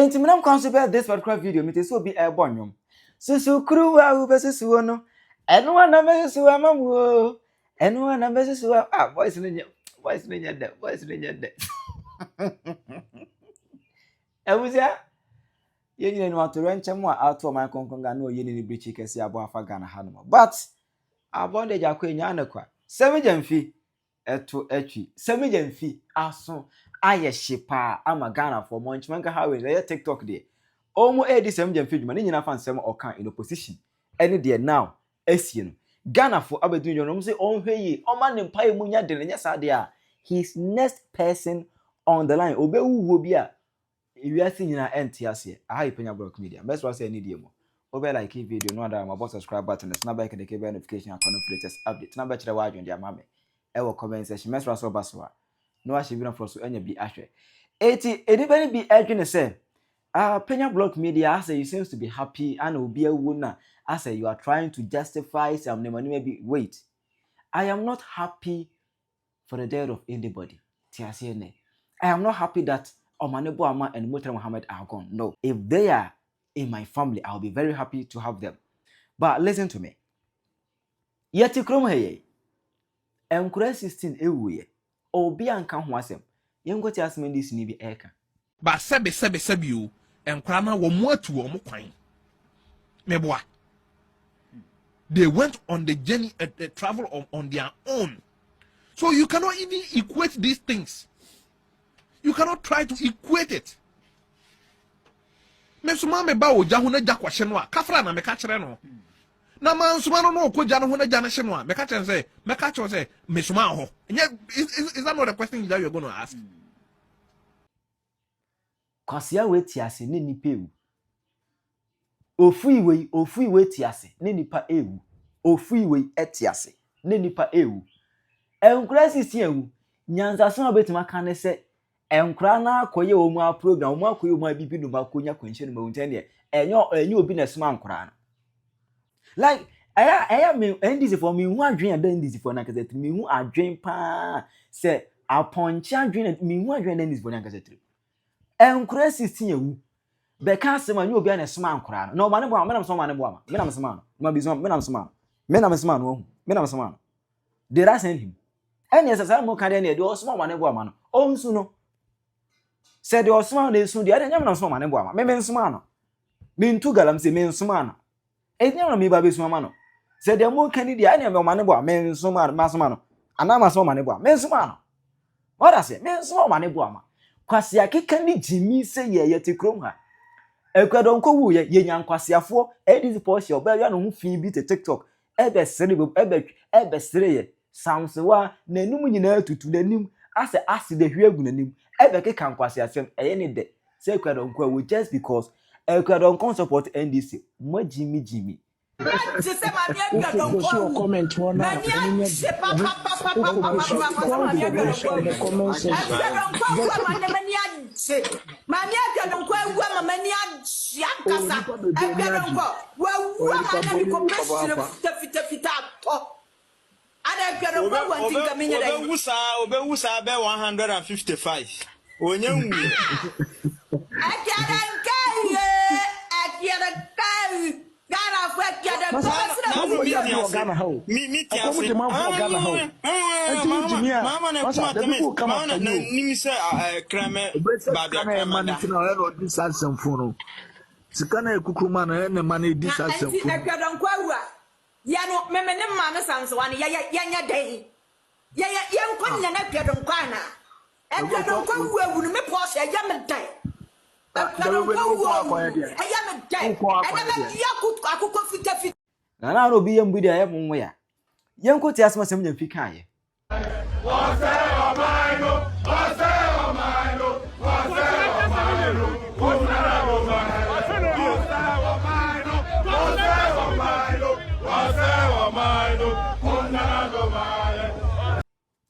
Enti menam kwan so be this particular video me te so bi e bonyom. Susu kruwa u be susu no. Eno na me susu amamu o. Eno na me susu voice no nya de. Ewusia yenye no atoro nchemu a ato man konkonga na oyeni ni brichi kesi abo afa Ghana hanum. But abonde jakwa nya anakwa. Sammy Gyamfi eto atwi. Sammy Gyamfi aso aye hyepa ama Ghana for monchmanka how we TikTok there. Omo edi Sammy Gyamfi djuma ni nyina fa nsem okan in opposition. Any there now esie no. Ghana for abedu nyo no say onhwe yi oma ne mpa emu nya de nya sa de a his next person on the line obewu bi a ewiase nyina entiase aha Penyah block media best was any dey mo obe like video no other my subscribe button snap by the cable notification and latest update na ba kire wa adwon dia mame e wo comment section best was obaso a no a shebina for so enya bi ahwe eti anybody be adwene say Penyah block media as you seems to be happy and obi awu na as you are trying to justify some name maybe wait I am not happy for the death of anybody tiase ne I am not happy that Omanebo Ama and Murtala Muhammad are gone. No. If they are in my family, I'll be very happy to have them. But listen to me. Yeti krom heye. Enkura 16 ewuye. Obi anka ho asem. Yengoti asem dis ni bi eka. Ba sebe o. Enkura na wo mu atu wo mu kwan. Meboa. They went on the journey, travel on their own. So you cannot even equate these things. You cannot try to equate it. Mesuma me ba oja ho na ja kwahye no a kafra na me ka kire no. Na mansuma no ko ja no ho na ja na hye no a me ka kire say mesuma ho. Is that not the question that you're going to ask? Kwasia we tiase ne nipa ewu. Ofui we tiase ne nipa ewu. Ofui we etiase ne nipa ewu. Enkura sisi ewu. Nyanza so obetima kan ne se enkura na akoye omu program omu akoye omu bibi no makonya kwenche no mawunten de enyo obi na sima enkura no like aya me ndisi for me hu adwen ada ndisi for na kazetri me hu adwen pa se aponche adwen me hu adwen na ndisi for na kazetri enkura 16 ewu be ka asema nyo obi na sima enkura no no mane bo me na so mane bo ama me na me sima no ma bi so me na me sima no they are send him any sasa mo ka de na de o sima mane bo ama no o nsu no said the Osman is soon the other Yaman Soma and Boama, Memensmano. Mean two galam say Mensumano. Ain't never me Babis Mamano. Said the more Kennedy, I never maneboa, Mensumano, Masmano, and I'm a Somaneboa, Mensumano. What I say, Mensumaneboama. Quasiaki can Jimmy say ye to Croma. Equadonco, ye young Quasia for, Eddie Porsche, or Belgian who Phoebe to TikTok, Ebbe Cerebral, Ebbe Stray, sounds the one, Nenumina to the name, as the acid the Huguenim. Ebeke kan kwase asem any day say Equadon just because Equadon can support NDC mo Jimmy comment one Wusa be 155. Onyenwu. Yano memene mama sanso wani ya dey ya nkwanya na gwadon kwana e gwadon kwa wu no me pose ya me dey gwadon kwa wu ya me dey e na ya akukọ fita na obi yembu dia yemu ya yenko ti asema Sammy Gyamfi kan ye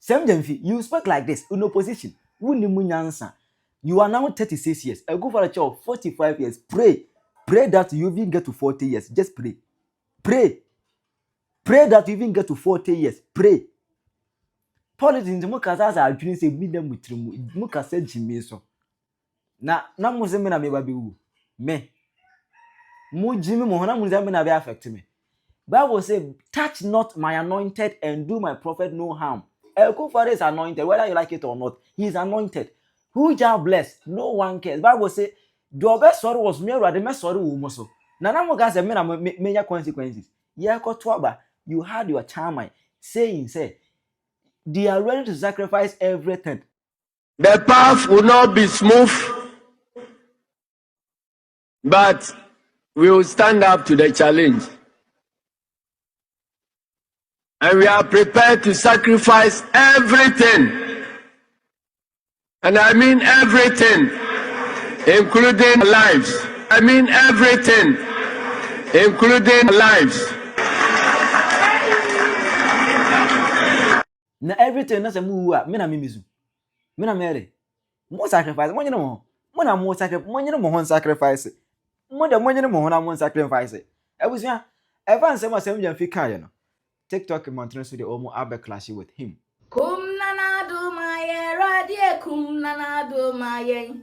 Sammy Gyamfi, you speak like this in opposition. You are now 36 years. I go for a child of 45 years. Pray that you even get to 40 years. Just pray. Pray that you even get to 40 years. Pray. Politics in the Mukasa are doing say with them with Mukasa Jimmy so. na mo se me na me ba be wu me mo jimi mo na mo se me na be affect me. Bible say touch not my anointed and do my prophet no harm. Father is anointed whether you like it or not. He is anointed. Who shall bless? No one cares. Bible say the best sorrow was me rather me sorry wo mo so. Na mo ga say me na me consequences. Ye ko to aba you had your charm saying say they are ready to sacrifice everything. The path will not be smooth, but we will stand up to the challenge. And we are prepared to sacrifice everything. And I mean everything, including lives. I mean everything, including lives. Na everything na say mu a me na me mizu. Me na mere. Mo sacrifice mo nyina mo. Mo na mo sacrifice mo nyina mo hon sacrifice. Mo de mo nyina mo hon na mo sacrifice. Ebusua evan say mo Sammy Gyamfi kan ye no. TikTok montren so the omo abe clash with him. Kum nanado maye radie kum nanado maye.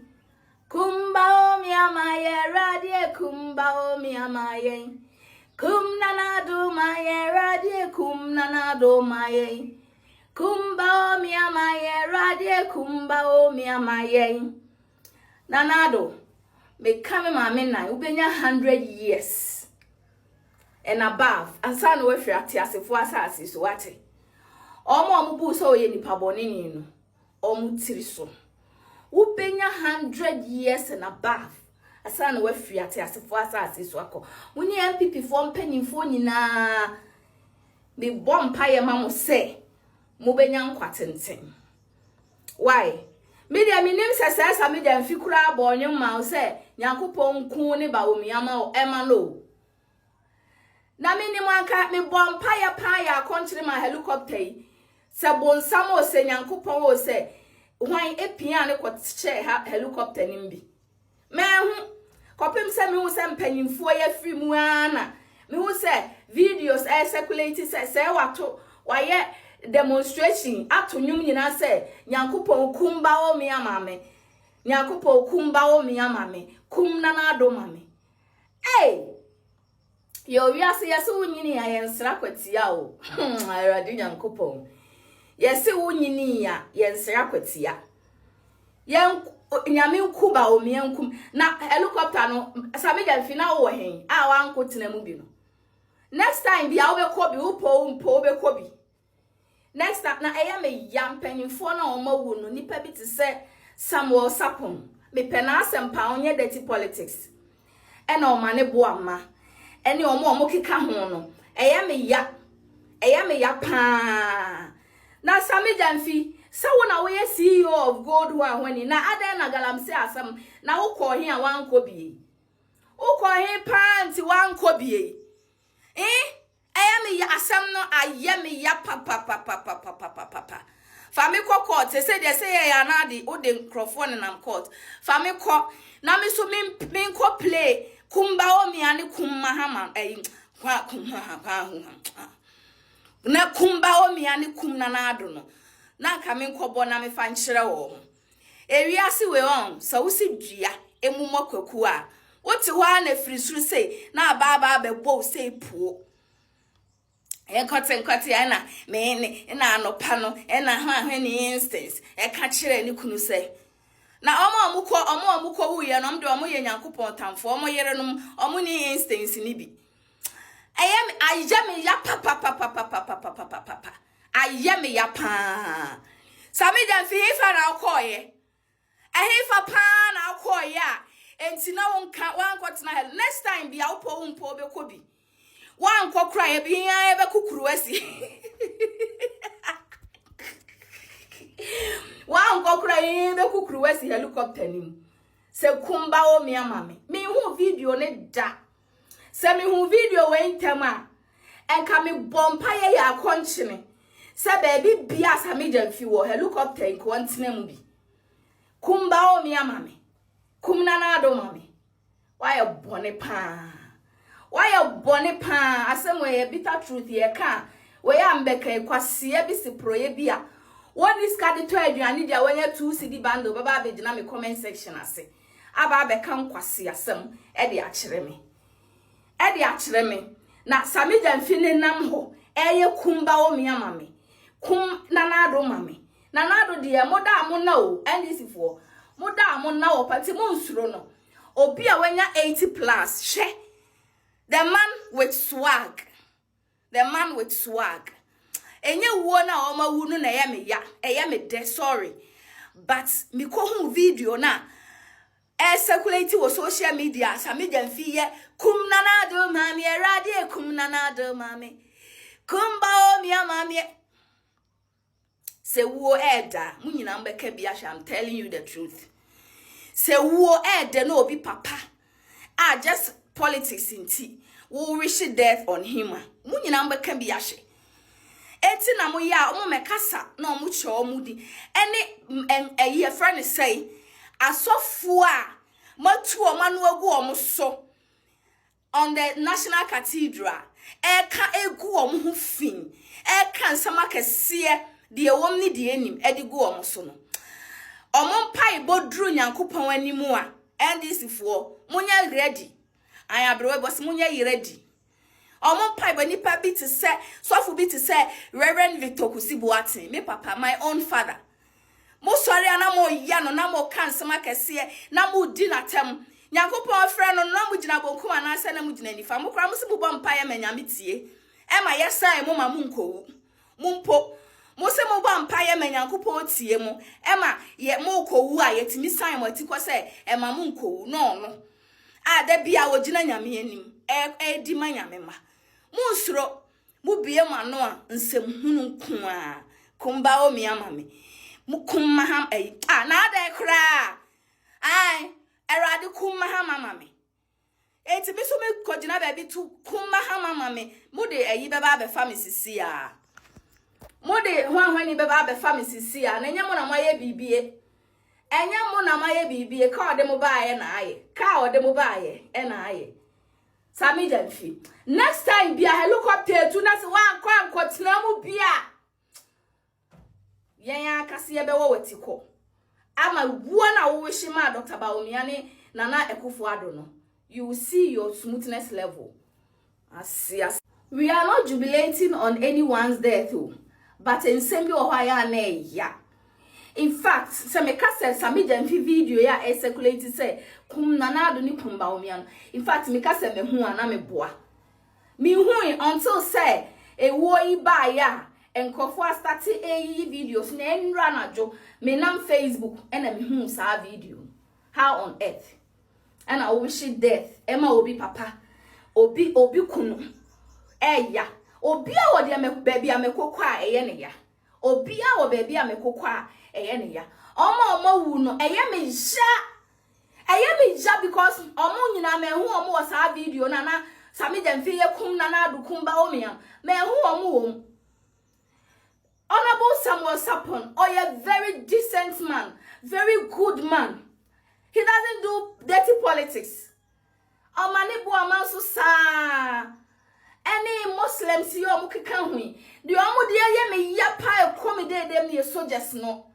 Kumba o mi amaye radie kumba o mi amaye. Kum nanado maye radie kum nanado maye. Kumba o mi amaye radie kumba o mi amaye. Nanado me kame mame na ubenya 100 years and above ansa no wafiri atiasefo asase so wate omo bu so ye nipa bonini no omo tiri so ubenya 100 years and above ansa no wafiri atiasefo asase so akọ woni MPP fo mpanyimfo nyina me bompa ye ma mo se mo benya nkwatenten why media minim se Sammy Gyamfi kura abonyo ma se Nyankopon ku ne ba omiama o ema no na minim anka me bompa ya pa ya konchire ma helicopter yi se bonsam o se Nyankopon o se hwan epia ne kwotche helicopter nimbi me hu kopem se me hu se mpanyimfo ya firi mu ana me hu se videos circulate se wato waye demonstration ato nyum nyina se Nyankopon kumba o mi amame Nyankopon kumba o mi amame kum na na do mame yo wiase yesi wunyini ya yensra kwatia o ayrade Nyankopon yesi wunyini ya yensra kwatia yen nyame nkuba o mi enkum na helicopter no Sammy Gyamfi na wo hen a wa nkotena mu bi no next time bia wo be kobi upo be kobi next time na eya me yampanyimfo na o mawu no nipa bi te se Samuel Sapon me pena asempa onye dirty politics e na o mane bo ama ene omo keka ho no eya me ya pa na Sammy Gyamfi sa wo na wo ye CEO of Gold who ahwani na adan na galamse asam na wo ko he a wan ko bie wo ko he panti wan ko bie me ya asam no ayeme ya papa fami ko court say dey say ya na di o de microphone na court fami ko na me so min ko play kumba o mi ani kum Mahama na kumba o mi ani kum na ado no na ka min ko bo na me fa nkyere wo ewiase we on so wo si dua emumọ kwaku a woti ho na firisuru sei na aba be bo sei puo enkote ana me na anopa no na hwa ni instance e ka kire ni kunu sei na omo ko wu ye no mde omo ye Nyankopon tamfo omo yere no omo ni instance ni bi ayeme ya papa ayeme ya pa Sammy Gyamfi ifa na okoye ehifa pa na okoye a enti na wonka wankotena hell next time bia wo be kobi wan kokra ye bia ebe kukuru asi wan kokra ye be kukuru asi helicopter nim se kumba o mi amame me hu video ne da se me hu video we ntama enka me bompa ye ya konchine se baby bia Sammy Gyamfi wo helicopter nko ntena mu bi kumba o mi amame kumna na do mame why bone pa asem we bitter truth ye ka we ambeka kwase bi si proye bia one is card to aduane dia wanya 2 cd bando baba be gina me comment section ase aba abeka nkwase asem e de akyere me na Sammy Gyamfi ne nam ho eye kumba o me amame kum nanado mame nanado de moda mo na o ndc fo moda mo na o pati mo nsuro no obi a wanya 80 plus she the man with swag enye wo na o ma wu no na eye me de sorry but me ko hu video na circulate wo social media Sammy Gyamfi ye kum nanado mame erade kum nanado mame kumba o mi amame se wo eda munyina mbeka bia I'm telling you the truth se wo eda no obi papa just politics inti wo wish death on him munyina mbeka bia hye eti na mo ya o mekasa na o mu che o mu di ene ye friend say asofo a matu o manu agu o mu so on the National Cathedral eka egu o mu hu fin eka nsama kese de wom ni de enim edigu o mu so no omon pai bodru nyankopon animu a ndc fo munya ready ayabrewe boss munya ready omon pai ba nipa bi te se sofu bi te se Reverend Victor Kusibuatin me papa my own father mo sori ana mo ya no na mo kan nsama kese na mo di natem nyankopon frɛ no na mo gina bonku ana se na mo gina nifa mo kra mo se bo mpae manyame tie e ma yesa mo ma mo nkowu mumpo mo se mo ba mpae manyankopon tie mo e ma ye mo kowu a yetimi san mo atiko se e ma mo nkowu no da bia wo gina nyame anim di manyame ma mo nsuro mo bie ma no a nsem hunu nko a kumba o mi amame mo kumma ham na da kra erade kumma ham amame eti bi so me kogina ba bi tu kumma ham amame mo de beba be famisi a mode hwanhwani beba be famisi a na nyamo na maye bibie enyamo na maye bibie ka ode mo baaye na aye ka ode mo baaye na aye Sammy Gyamfi next time bia helicopter tu na se wan kwa tena mu bia yen akase ye be wo wetiko ama wuo na wo wishi ma Dr. Bawumia Nana Akufo-Addo no you will see your smoothness level as we are not jubilating on anyone's death but in same ya in fact se me ka se Sammy Gyamfi video ya circulate say kum nanado ni kum Bawumia in fact me ka se me hu ana me boa me hu until say e wo iba ya enkofo start videos na enra na jo me nam Facebook na me hu sa video how on earth and I wish death Emma obi papa obi kunu ya obi a wo de me baby amekokọ a eye ne ya obi a wo baby amekokọ a eye ne ya omo wu no eye me ja because omo nyina me hu omo wo sa video na Sammy Gyamfi ye kum na adu kumba omiam me hu omo wo Honorable Samuel Sapon, a very decent man, very good man. He doesn't do dirty politics. Amanibu amansu sa. Any Muslims you are mukikanwi. The omudia ye me yapa komi de dem ye soldiers no.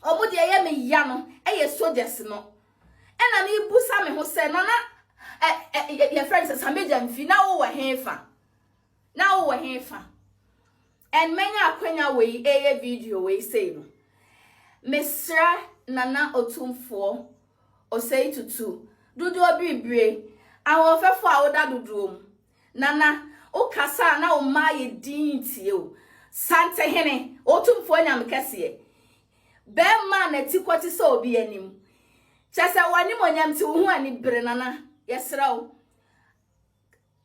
Omudia ye me yano ye soldiers no. And ani busa me ho say nana your friend says Sammy Gyamfi na wo hefa. Na wo hefa. And many akwenya we video we say no. Mesra Nana Otumfo o say to dudu obibre awon fefo awoda dudu Nana o kasa na o maye din tie o sante hene Otumfo nyam kese be ma na tikwoti so obi anim chese wani monyam ti hu ani bre Nana yesra o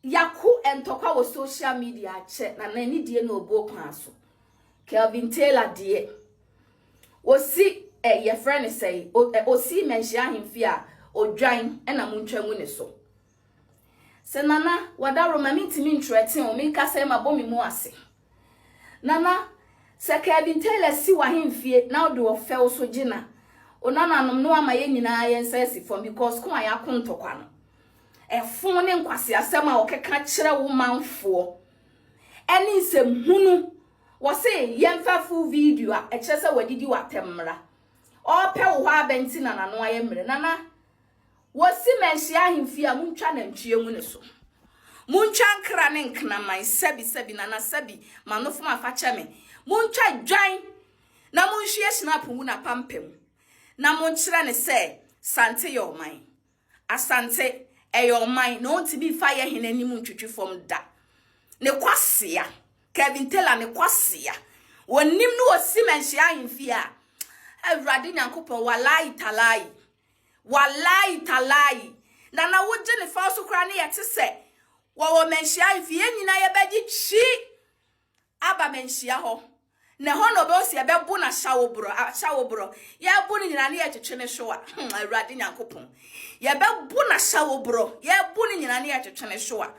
yaku entokwa wo social media che na ni die na obo kwa so Kelvin Taylor die o si your friend say o si mention him fear o dwan na muntwa ne so se Nana wada roma mintimi ntretin o mi ka say mabomi mu ase Nana se Kelvin Taylor si wa him fie na o de o fe o so gina o nananom no ama ye nyina ye nsa for because ko aya kontokwa no efun ne nkwase asem a okeka kire wo manfo eni nsem hunu wo se yemfa full video a kire se wadidi watemra o pe wo ha benti na no ayemre nana wo si menhia ahemfi a muntwa na ntwie mu ne so muntwa nkra ne nkna man sebi nana sebi manofo mafache me muntwa dwan na munhwie snap mu na pampem na monkyere ne se sante your mind asante your mind no to be fire hinani muntwitwi from da ne kwasea Kevin Taylor ne kwasea wonim no wosi menhia ahemfi a Awurade Nyankopon walai talai na wogye ne fa so kra ne yete se wo menhia ahemfi nyina ye begi chi aba menhia ho ne ho no be osi ebe bu na shawobro ye bu ni nyina ne ye twetwe ne hwo a Awurade Nyankopon ye be bu na shawobro ye bu ni nyina ne ye twetwe ne hwo a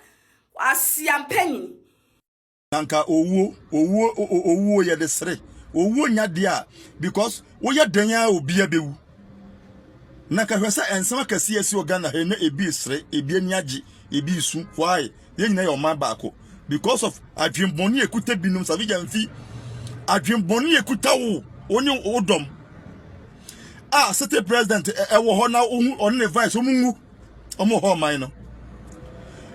asiam panyin nanka owo ye de sere owo nya dia because wo ye danya obi abewu naka hwesa ensema kase esi ogana he na ebi sere ebi aniage ebi su why ye nyina ye ma baako because of adwemboni ekuta binum Sammy Gyamfi adwemboni ekuta wo oni odom city president ewo ho na on ne vice omungu omo ho man no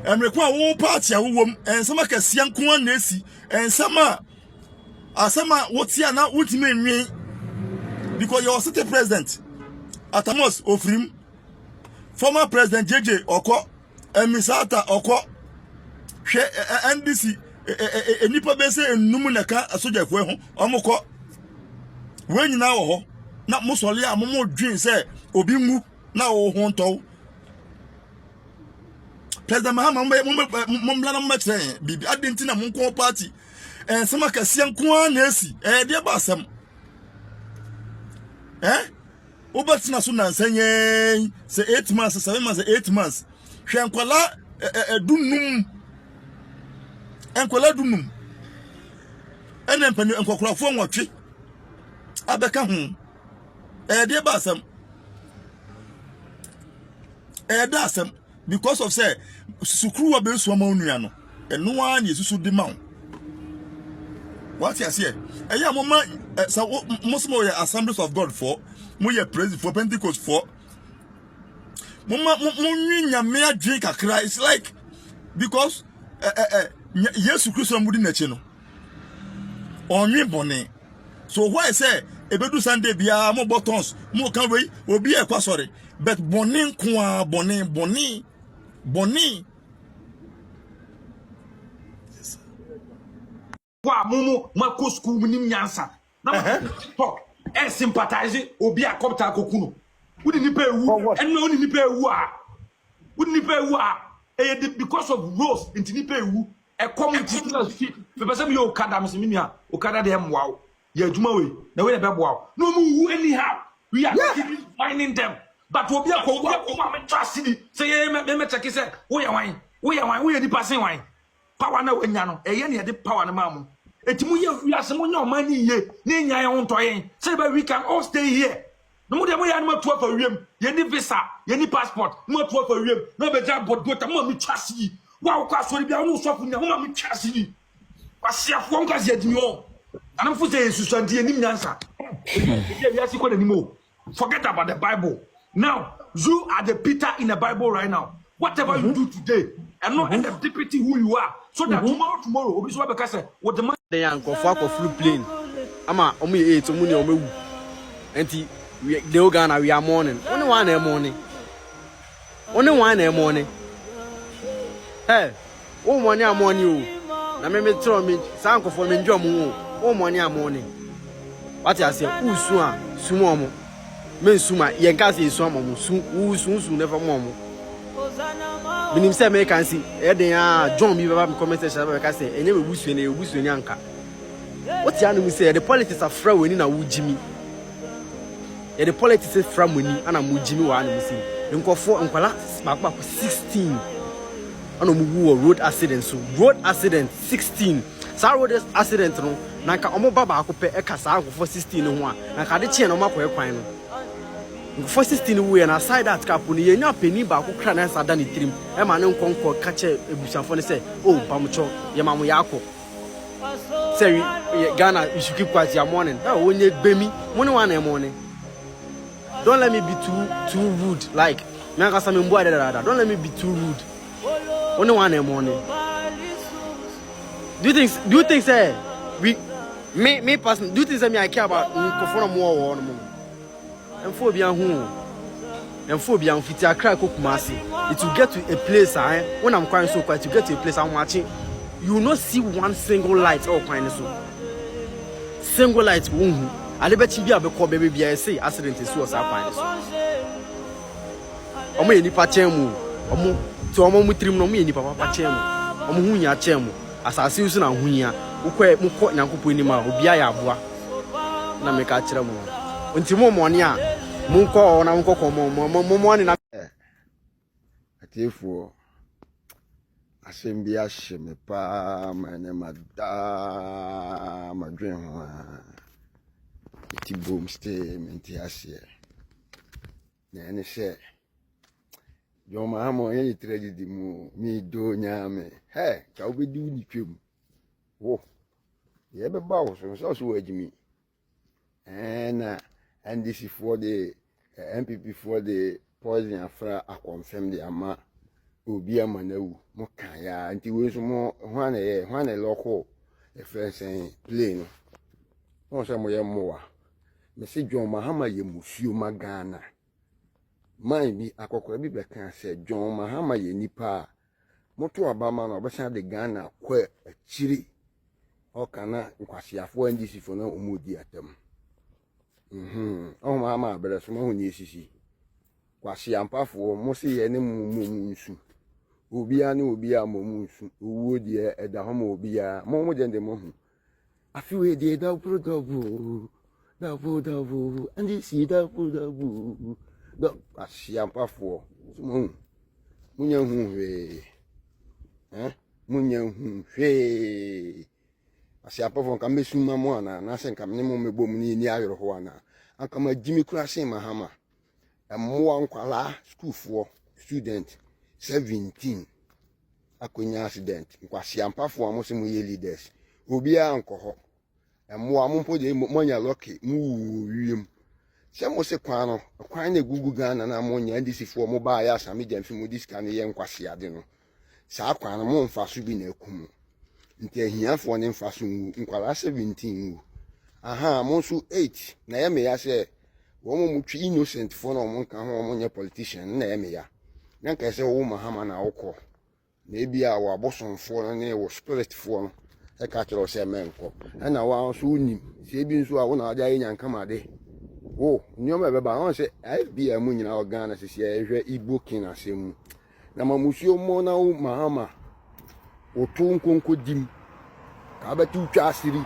emrekwa wo party a wo ensema kase anko an na esi ensema asema wotia na ultimate nwi because your city president Atamos Ofrim former president JJ Oko emisata Oko hwe NDC enipa bese enum naka asojafo ho omukọ we nyina wo ho na musole a momo dwen se obi ngu na wo ho ntow president Mahama mombla na mmetre bibi adenti na monko party ensema kase nko na esi de ba asem Obatina so nansanye se 8 months 7 months 8 months hwenkwala dunum enkwala dunum ene mpani enkwokrafo nwotwe abeka ho de ba asem da asem because of say sukuru wa be so ma onua no eno a na yesusu di ma what you say eya mama Muslim Assemblies of God for Moye president for Pentecost for Mama nyame adwen kakra. It's like because Yesu Christ mudi na che no onwe bone. So why say ebedu Sunday bia mo buttons mo kan we obi e kwa sorry but bone nko a bone wa mumu mako school nim nyansa na talk and sympathize obi akopta akokunu wudi nipa ewu enno oni nipa ewu a wudi nipa ewu a because of rose into nipa ewu e come to fit the person you okada msimia okada de mwa ya adwuma we na we be boa no mu anyhow we are finding them but obi akwa me trust di say me check say we ya di passing wine power na wanya no eye ne de power na mamu etimu ye wiase mo nya omani ye ne nya ye hontoyen say we can all stay here no mo de mo ya no to for wiem ye ni visa ye ni passport mo to for wiem no be ja board gota mo mi trust yi wa kwa so bia no so fu nya mo mi trust yi kwasia fo nka se adini o anam fu say susuante ye nim nyansa ye wiase ko na nimo forget about the Bible now. You are the Peter in the Bible right now. Whatever you do today and not end up depicting who you are, so that tomorrow obi so because what the man they go fly plane ama omu 8 omu ne omewu enti they go Ghana we are morning only one morning hey o morning am morning o na me tell me san ko for me njo mu o morning what you say usu a sumo omo men suma yen ka say su omo su never momo minim say me kan see e den a John mi baba me comment section baba ka say enye we busu ni anka what you know say the politics are fra weni na wujimi e the politics is fra weni ana mujimi wa anu say nkofo nkwala bakba 16 ana mu road accident so road accident 16 sa road accident no na nka omo baba akopɛ e ka sa nkofo 16 no ho a na ka de chie no makɔ ekwan no nkofo 16 we na side that cap no ye nya peni ba ko kra na sa da ne trim e ma ne nkonkɔ ka che ebusanfo ne sɛ oh pamcho ye ma mo yakɔ say Ghana you should keep quiet your morning that wonye gbemi mo ne one morning don't let me be too rude. Like me and Kasami Mboa da. Don't let me be too rude. Only one in the morning. Do you think say me personally, do you think say me I care about Nkofona more or no more? And phobia who? And phobia on fit cry Kumasi. It will get to a place when I'm crying so quiet to get to a place I'm watching. You will not see one single light or kind so. Single light won't. I bet you be able to baby I say accident is suicide kind so. Omo ni pa chemu. Omo to omo mutrim no me ni papa pa chemu. Omo hu nya chemu. Asase usu na hu nya. Ukwe mukọ Nyankopon ni ma obi aya aboa. Na me ka kire mo. Nti mo mo ne a munkọ na munkọ mo ne na atiefo asembia sheme pa mane madwen ho ti boom stay menti asie na ene she John Mahama yen tragedy mu mi do nyame ka obedi uni twem wo ye be ba wo so adimi and this is for the MPP for the poison afra a confirm the ama obi amanawu mo kan ya nti we so mo hwan local e friend saying plane no say mo ye moa me say John Mahama ye musuo magana man bi akokora bi be kan say John Mahama ye nipa moto abama na obesa de Ghana kwa achiri o kana nkwasiafo ndisi fo na omodi atam oh mama bere so mo hu ni esisi kwasi ampafo mo se ye ne mumu nsu obia ne obia momu nsu owo die eda ho mo obia mo jende mo hu afiwe die da prodobu and this is da prodobu do kwasi ampafo mo munya hu we munya hu we asiapofo nka mesuma mo ana na se nka me mo mebom ni ayoro ho ana aka ma jimi kura se Mahama emmoa nkwala student 17 akonya accident nkwa siampafo amo se mo ye leaders obi a nko ho emmoa mo mpo de monya lucky mu wiem se mo se kwan na gugu Ghana na mo nya ndisifo mo ba ya Sammy Gyamfi mo diska ne ye nkwase ade no sa kwan mo mfa so bi na ekumu nti ahiafo ne mfa so nkwala 17 aha mo so 8 na ya me ya se wo mo mutwi innocent fo na mo nka ho mo nya politician na ya me ya na nka se wo Mahama na wokọ na ebia wo abosonfo na ne wo spirit fo no e ka kiro se menko na wa so unim se bi nso a wo na aja nya nka made wo nyoma be ba on se FBI mu nyina Ghana se se ehwe Igbo kin asemu na mamusio mo na wo Mahama otu nkonko dim ka batu twa asiri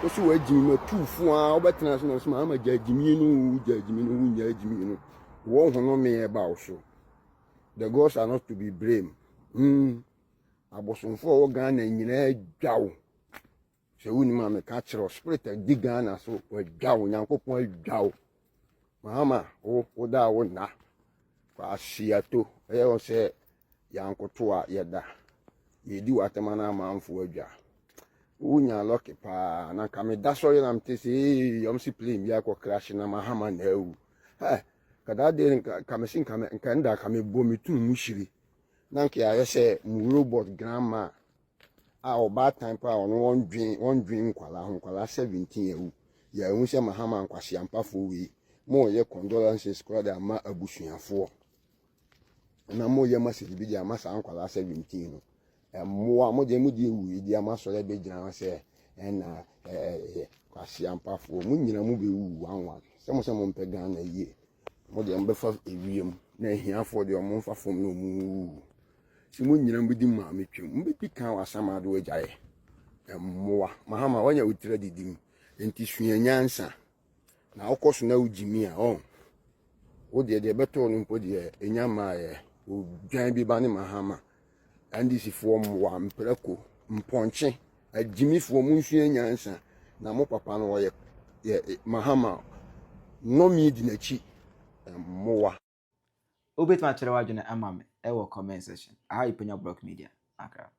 osu wa jimi ma tufu a obetena so na so Mahama jajimi no nya jimi no wo hono me e ba oso the gods are not to be blamed abosonfo wo Ghana nyina dwawo se woni ma me ka kiro spirit di Ghana so wa dwawo Nyankopon dwawo Mahama wo da wo na kwa asiato e o se yankoto a yeda yedi watemana amanfo adwa unya lucky pa na ka me da so ye na mte se yom si plane ya ko crash na Mahama na ewu kada de ka me sin ka me nka nda ka me bo me tun mu shiri na nke ya se mu robot grandma a oba time pa on one dream kwala 17 ewu ya hu se Mahama nkwase ampafo wi mo ye condolences kwa da ma abusuafo na mo ye masidi bi dia masa nkwala 17 no emmoa mo je mu di ewu di amasore be gina se na kwase ampafo mu nyina mu be wu wanwan se mo mpe Ghana yie mo de mbefa ewiem na hiafo de mo mfa fom no mu si mo nyina mbidi ma metwem mbidi kan wasamado agyaye emmoa Mahama wanya utira didim enti sua nyansa na okoso na ujimi a o de beto no mpo de enyama o dwan bi ba ne Mahama andisi form wa mpreko mponche ajimi fo mu nsua nyansa na mo papa no ye Mahama no mi di nachi mowa obet ma chere wadwene amame e wo comment section aha Penyah Block Media akra